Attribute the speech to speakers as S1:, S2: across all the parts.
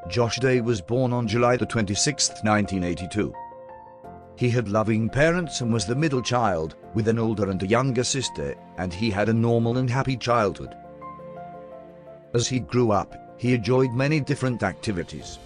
S1: Josh Day was born on July the 26th, 1982. He had loving parents and was the middle child, with an older and a younger sister, and he had a normal and happy childhood. As he grew up, he enjoyed many different activities.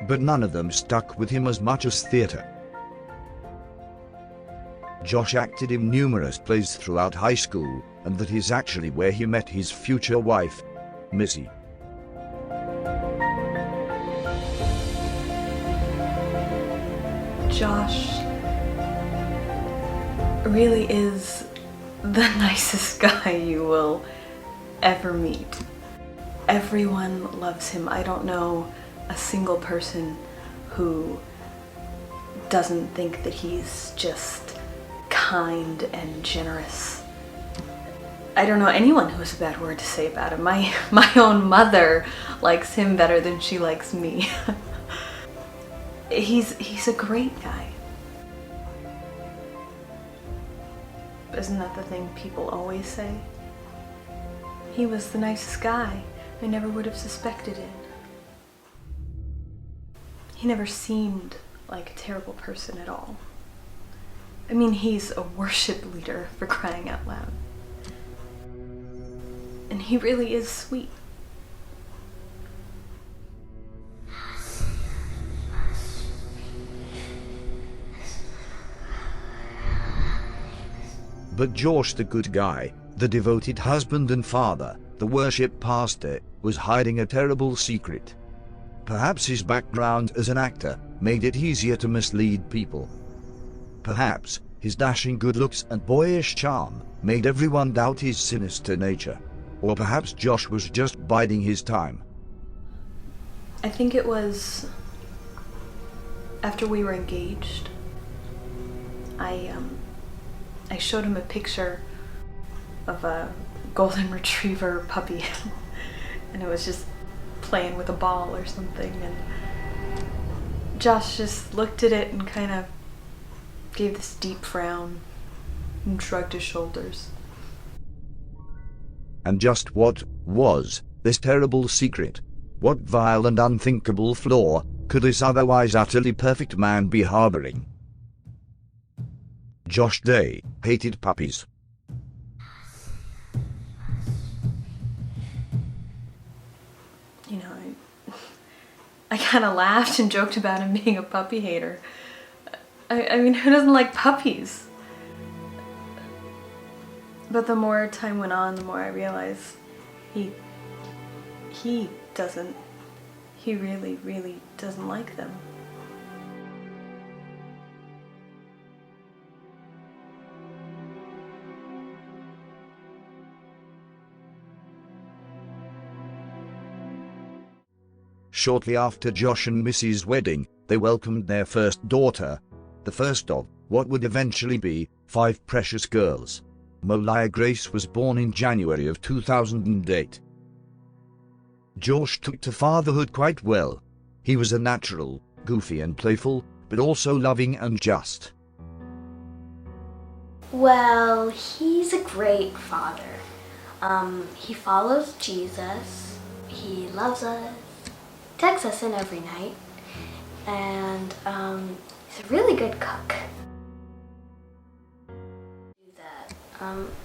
S1: But none of them stuck with him as much as theatre. Josh acted in numerous plays throughout high school, and that is actually where he met his future wife, Missy.
S2: Josh really is the nicest guy you will ever meet. Everyone loves him. I don't know a single person who doesn't think that he's just kind and generous. I don't know anyone who has a bad word to say about him. My own mother likes him better than she likes me. He's a great guy. Isn't that the thing people always say? He was the nicest guy. I never would have suspected it. He never seemed like a terrible person at all. I mean, he's a worship leader, for crying out loud. And he really is sweet.
S1: But Josh, the good guy, the devoted husband and father, the worship pastor, was hiding a terrible secret. Perhaps his background as an actor made it easier to mislead people. Perhaps his dashing good looks and boyish charm made everyone doubt his sinister nature. Or perhaps Josh was just biding his time.
S2: I think it was after we were engaged. I showed him a picture of a golden retriever puppy and it was just playing with a ball or something, and Josh just looked at it and kind of gave this deep frown and shrugged his shoulders.
S1: And just what was this terrible secret? What vile and unthinkable flaw could this otherwise utterly perfect man be harboring? Josh Day hated puppies.
S2: You know, I kind of laughed and joked about him being a puppy hater. I mean, who doesn't like puppies? But the more time went on, the more I realized he really, really doesn't like them.
S1: Shortly after Josh and Missy's wedding, they welcomed their first daughter, the first of what would eventually be 5 precious girls. Molia Grace was born in January of 2008. Josh took to fatherhood quite well. He was a natural, goofy and playful, but also loving and just.
S3: Well, he's a great father. He follows Jesus. He loves us. Texts us in every night, and he's a really good cook.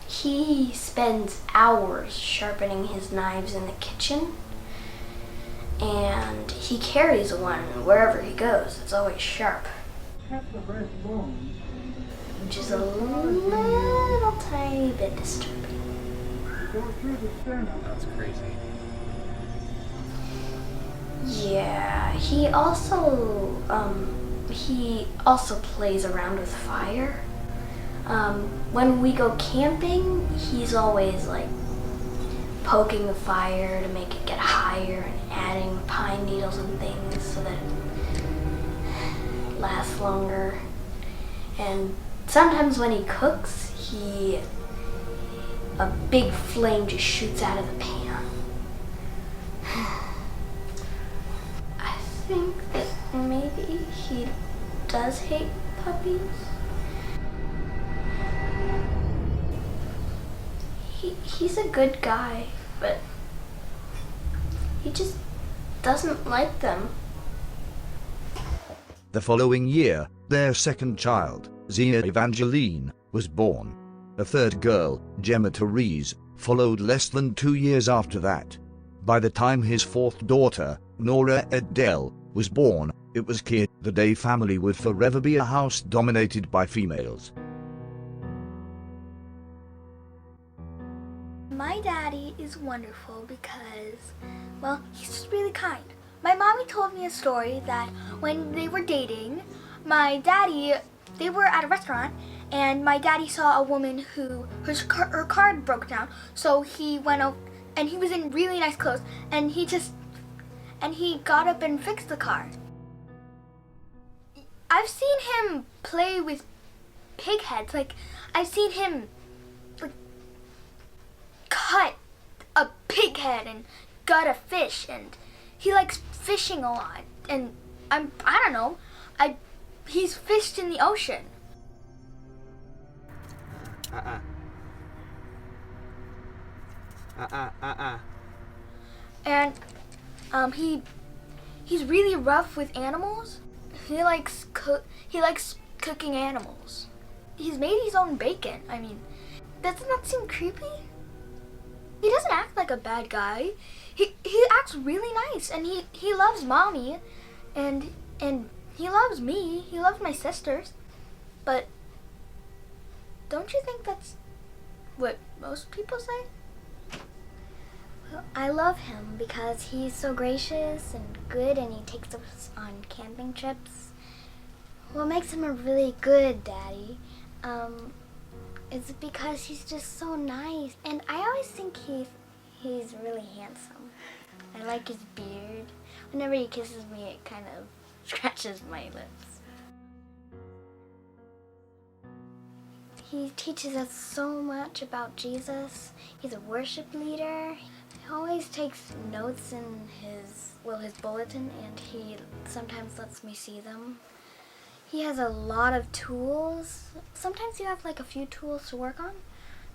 S3: He spends hours sharpening his knives in the kitchen, and he carries one wherever he goes. It's always sharp, which is a little tiny bit disturbing.
S4: That's crazy.
S3: Yeah, he also plays around with fire. When we go camping, he's always like poking the fire to make it get higher and adding pine needles and things so that it lasts longer. And sometimes when he cooks, a big flame just shoots out of the pan. I think that maybe he does hate puppies. He's a good guy, but he just doesn't like them.
S1: The following year, their second child, Zia Evangeline, was born. A third girl, Gemma Therese, followed less than 2 years after that. By the time his fourth daughter, Nora Adele, was born, it was clear the Day family would forever be a house dominated by females.
S4: My daddy is wonderful because, well, he's just really kind. My mommy told me a story that when they were dating, they were at a restaurant, and my daddy saw a woman who her car broke down, so he went out, and he was in really nice clothes, and he got up and fixed the car. I've seen him play with pig heads. Like, I've seen him cut a pig head and gut a fish, and he likes fishing a lot. And I don't know, he's fished in the ocean. And he's really rough with animals. He likes cooking animals. He's made his own bacon. I mean, doesn't that seem creepy? He doesn't act like a bad guy. He acts really nice, and he loves mommy, and he loves me. He loves my sisters. But don't you think that's what most people say?
S5: Well, I love him because he's so gracious and good, and he takes us on camping trips. What makes him a really good daddy is because he's just so nice, and I always think he's really handsome. I like his beard. Whenever he kisses me, it kind of scratches my lips. He teaches us so much about Jesus. He's a worship leader. He always takes notes in his bulletin, and he sometimes lets me see them. He has a lot of tools. Sometimes you have like a few tools to work on.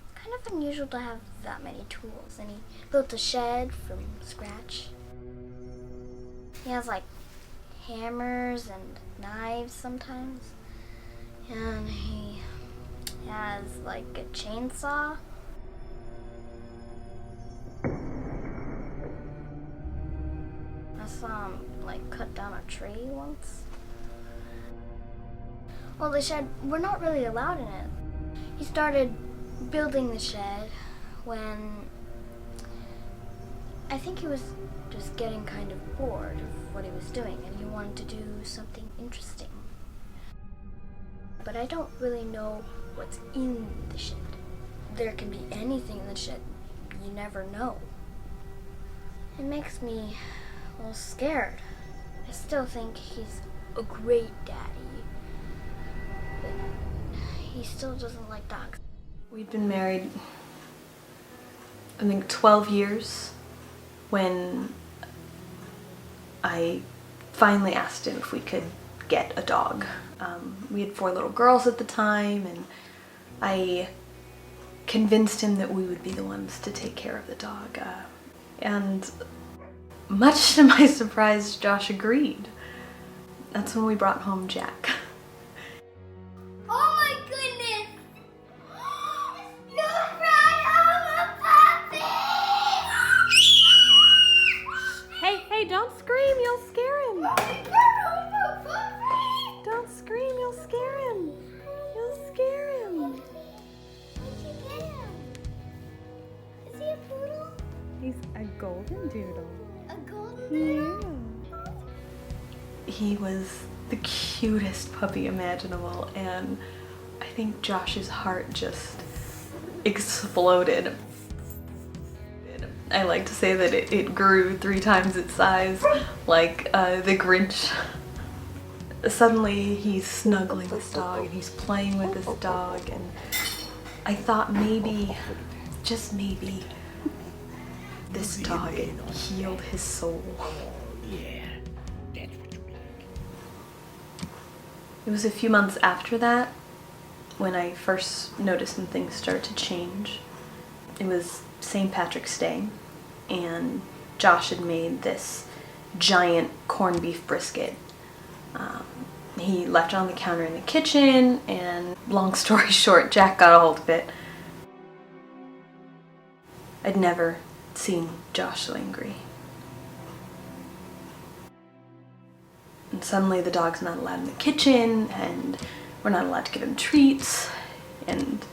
S5: It's kind of unusual to have that many tools. And he built a shed from scratch. He has like hammers and knives sometimes. And he has like a chainsaw. I saw him like cut down a tree once. Well, the shed, we're not really allowed in it. He started building the shed when I think he was just getting kind of bored of what he was doing, and he wanted to do something interesting. But I don't really know what's in the shed. There can be anything in the shed. You never know. It makes me a little scared. I still think he's a great daddy. But he still doesn't like dogs.
S2: We'd been married, I think, 12 years when I finally asked him if we could get a dog. We had 4 little girls at the time, and I convinced him that we would be the ones to take care of the dog. And much to my surprise, Josh agreed. That's when we brought home Jack.
S4: Oh my goodness! You brought home a puppy!
S2: Hey, don't scream, you'll scare him.
S4: You brought home a puppy!
S2: Don't scream, you'll scare him. You'll scare him.
S4: Where'd you get him? Is he a poodle?
S2: He's a golden doodle.
S4: A golden doodle?
S2: He was the cutest puppy imaginable, and I think Josh's heart just exploded. I like to say that it grew 3 times its size, like the Grinch. Suddenly he's snuggling this dog and he's playing with this dog, and I thought maybe, just maybe, this dog healed his soul. It was a few months after that when I first noticed some things start to change. It was St. Patrick's Day, and Josh had made this giant corned beef brisket. He left it on the counter in the kitchen, and long story short, Jack got a hold of it. I'd never seen Josh so angry. And suddenly the dog's not allowed in the kitchen, and we're not allowed to give him treats, and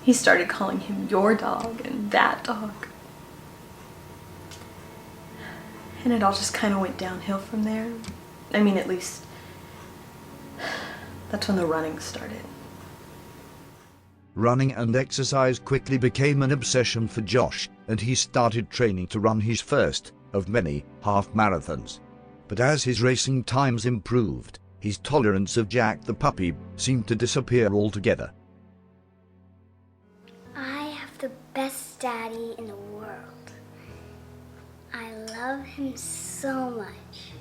S2: he started calling him your dog and that dog. And it all just kind of went downhill from there. I mean, at least that's when the running started.
S1: Running and exercise quickly became an obsession for Josh, and he started training to run his first of many half marathons. But as his racing times improved, his tolerance of Jack the puppy seemed to disappear altogether.
S5: I have the best daddy in the world. I love him so much.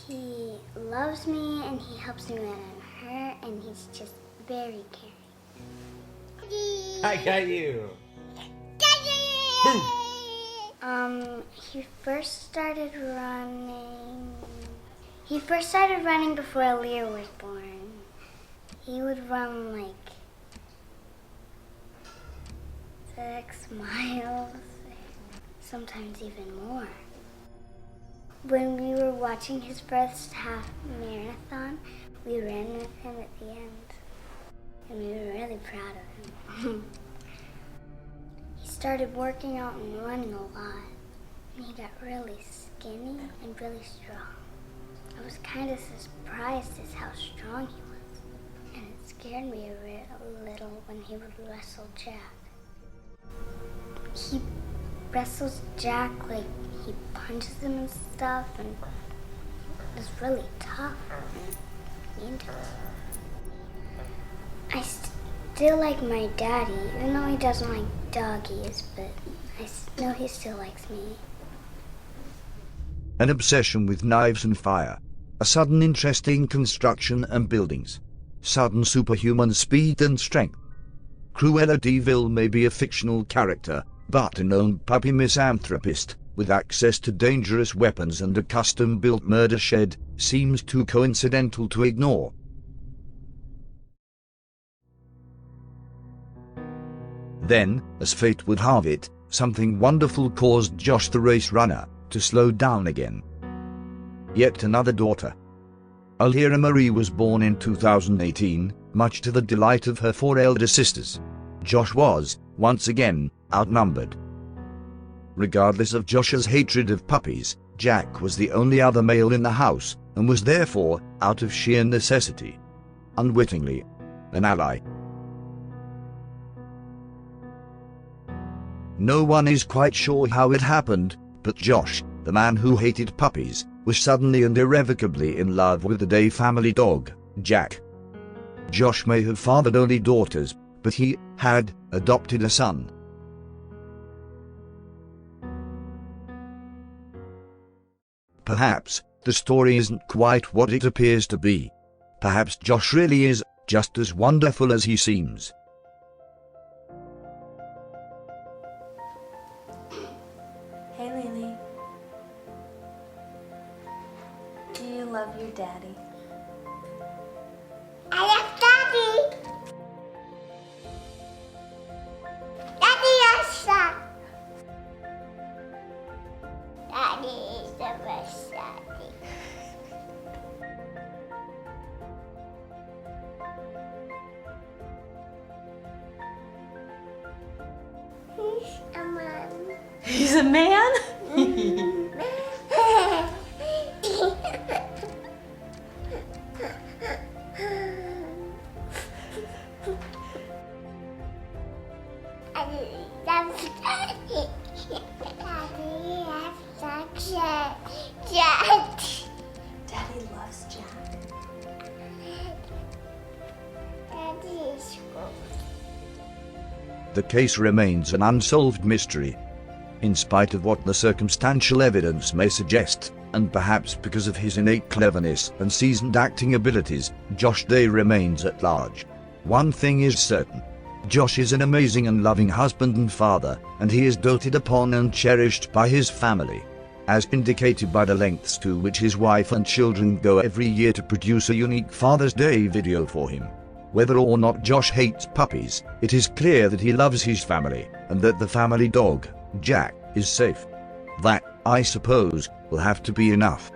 S5: He loves me and he helps me when I'm hurt, and he's just very caring.
S6: I got you.
S5: He first started running. He first started running before Aaliyah was born. He would run like 6 miles, sometimes even more. When we were watching his first half marathon, we ran with him at the end, and we were really proud of him. He started working out and running a lot, and he got really skinny and really strong. I was kind of surprised at how strong he was, and it scared me a little when he would wrestle Jack. He wrestles Jack like he punches him and stuff, and it's really tough and mean to him. I still like my daddy, even though he doesn't like doggies, but I know he still likes me.
S1: An obsession with knives and fire, a sudden interest in construction and buildings, sudden superhuman speed and strength. Cruella de Vil may be a fictional character, but a known puppy misanthropist, with access to dangerous weapons and a custom-built murder shed, seems too coincidental to ignore. Then, as fate would have it, something wonderful caused Josh the race runner to slow down again. Yet another daughter. Aaliyah Marie was born in 2018, much to the delight of her 4 elder sisters. Josh was, once again, outnumbered. Regardless of Josh's hatred of puppies, Jack was the only other male in the house, and was therefore, out of sheer necessity, unwittingly, an ally. No one is quite sure how it happened, but Josh, the man who hated puppies, was suddenly and irrevocably in love with the Day family dog, Jack. Josh may have fathered only daughters, but he had adopted a son. Perhaps the story isn't quite what it appears to be. Perhaps Josh really is just as wonderful as he seems.
S2: Hey Lily. Do you love your daddy?
S5: I love Daddy! Daddy loves that! Daddy is the best daddy. He's a man.
S2: He's a man? Daddy loves Jack.
S1: The case remains an unsolved mystery. In spite of what the circumstantial evidence may suggest, and perhaps because of his innate cleverness and seasoned acting abilities, Josh Day remains at large. One thing is certain. Josh is an amazing and loving husband and father, and he is doted upon and cherished by his family, as indicated by the lengths to which his wife and children go every year to produce a unique Father's Day video for him. Whether or not Josh hates puppies, it is clear that he loves his family, and that the family dog, Jack, is safe. That, I suppose, will have to be enough.